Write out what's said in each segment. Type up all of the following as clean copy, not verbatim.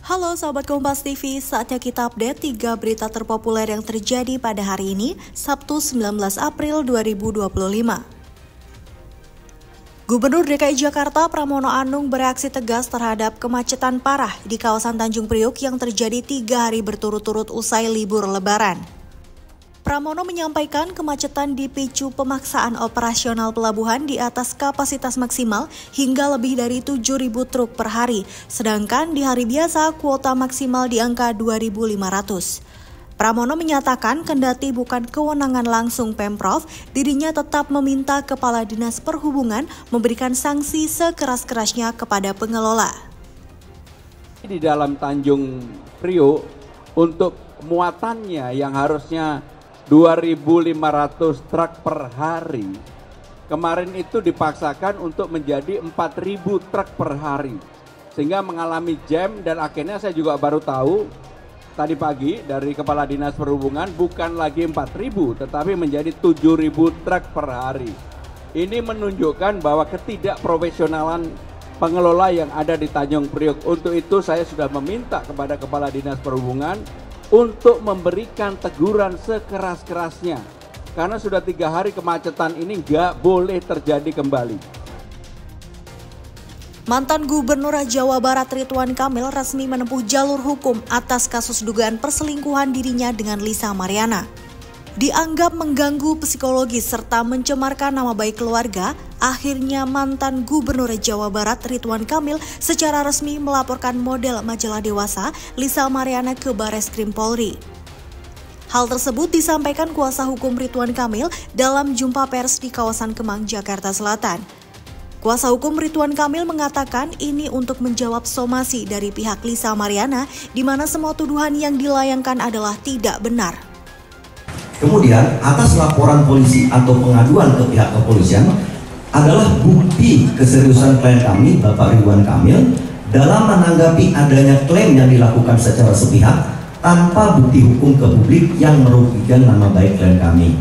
Halo sahabat Kompas TV, saatnya kita update 3 berita terpopuler yang terjadi pada hari ini, Sabtu 19 April 2025. Gubernur DKI Jakarta Pramono Anung bereaksi tegas terhadap kemacetan parah di kawasan Tanjung Priok yang terjadi 3 hari berturut-turut usai libur Lebaran. Pramono menyampaikan kemacetan dipicu pemaksaan operasional pelabuhan di atas kapasitas maksimal hingga lebih dari 7.000 truk per hari, sedangkan di hari biasa kuota maksimal di angka 2.500. Pramono menyatakan kendati bukan kewenangan langsung Pemprov, dirinya tetap meminta Kepala Dinas Perhubungan memberikan sanksi sekeras-kerasnya kepada pengelola. Di dalam Tanjung Priok untuk muatannya yang harusnya 2.500 truk per hari, kemarin itu dipaksakan untuk menjadi 4.000 truk per hari, sehingga mengalami jam. Dan akhirnya saya juga baru tahu tadi pagi dari Kepala Dinas Perhubungan bukan lagi 4.000 tetapi menjadi 7.000 truk per hari. Ini menunjukkan bahwa ketidakprofesionalan pengelola yang ada di Tanjung Priok. Untuk itu saya sudah meminta kepada Kepala Dinas Perhubungan untuk memberikan teguran sekeras-kerasnya, karena sudah 3 hari kemacetan ini nggak boleh terjadi kembali. Mantan Gubernur Jawa Barat Ridwan Kamil resmi menempuh jalur hukum atas kasus dugaan perselingkuhan dirinya dengan Lisa Mariana. Dianggap mengganggu psikologis serta mencemarkan nama baik keluarga, akhirnya mantan Gubernur Jawa Barat Ridwan Kamil secara resmi melaporkan model majalah dewasa Lisa Mariana ke Bareskrim Polri. Hal tersebut disampaikan kuasa hukum Ridwan Kamil dalam jumpa pers di kawasan Kemang, Jakarta Selatan. Kuasa hukum Ridwan Kamil mengatakan ini untuk menjawab somasi dari pihak Lisa Mariana, di mana semua tuduhan yang dilayangkan adalah tidak benar. Kemudian atas laporan polisi atau pengaduan ke pihak kepolisian adalah bukti keseriusan klien kami, Bapak Ridwan Kamil, dalam menanggapi adanya klaim yang dilakukan secara sepihak tanpa bukti hukum ke publik yang merugikan nama baik klien kami.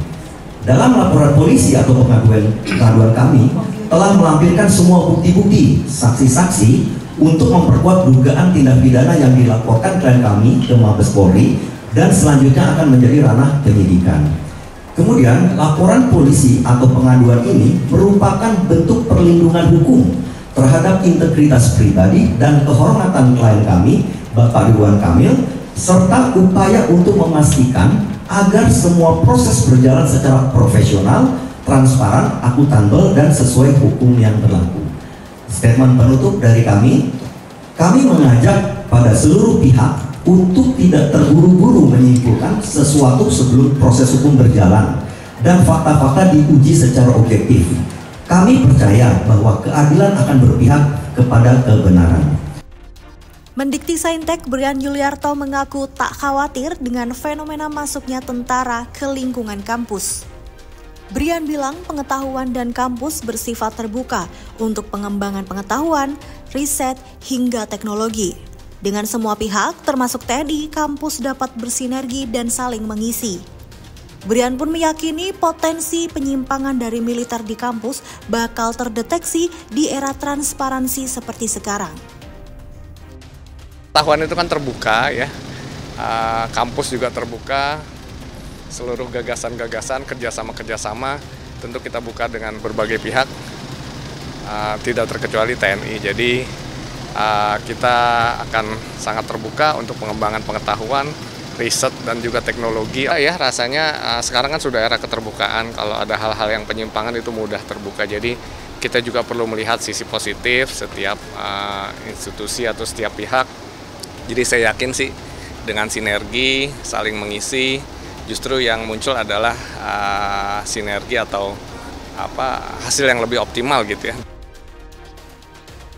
Dalam laporan polisi atau pengaduan kami telah melampirkan semua bukti-bukti, saksi-saksi untuk memperkuat dugaan tindak pidana yang dilaporkan klien kami ke Mabes Polri dan selanjutnya akan menjadi ranah penyidikan. Kemudian laporan polisi atau pengaduan ini merupakan bentuk perlindungan hukum terhadap integritas pribadi dan kehormatan klien kami, Bapak Ridwan Kamil, serta upaya untuk memastikan agar semua proses berjalan secara profesional, transparan, akuntabel, dan sesuai hukum yang berlaku. Statement penutup dari kami mengajak pada seluruh pihak untuk tidak terburu-buru menyimpulkan sesuatu sebelum proses hukum berjalan dan fakta-fakta diuji secara objektif. Kami percaya bahwa keadilan akan berpihak kepada kebenaran. Mendikti Saintek Brian Yuliarto mengaku tak khawatir dengan fenomena masuknya tentara ke lingkungan kampus. Brian bilang pengetahuan dan kampus bersifat terbuka untuk pengembangan pengetahuan, riset, hingga teknologi. Dengan semua pihak, termasuk TNI, kampus dapat bersinergi dan saling mengisi. Brian pun meyakini potensi penyimpangan dari militer di kampus bakal terdeteksi di era transparansi seperti sekarang. Pengetahuan itu kan terbuka ya, kampus juga terbuka, seluruh gagasan-gagasan, kerjasama tentu kita buka dengan berbagai pihak, tidak terkecuali TNI. Jadi kita akan sangat terbuka untuk pengembangan pengetahuan, riset, dan juga teknologi. Ya rasanya sekarang kan sudah era keterbukaan, kalau ada hal-hal yang penyimpangan itu mudah terbuka. Jadi kita juga perlu melihat sisi positif setiap institusi atau setiap pihak. Jadi saya yakin sih dengan sinergi, saling mengisi, justru yang muncul adalah sinergi atau hasil yang lebih optimal gitu ya.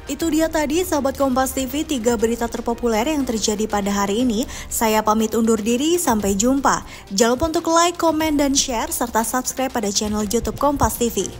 Itu dia tadi sahabat Kompas TV 3 berita terpopuler yang terjadi pada hari ini. Saya pamit undur diri, sampai jumpa. Jangan lupa untuk like, komen, dan share serta subscribe pada channel YouTube Kompas TV.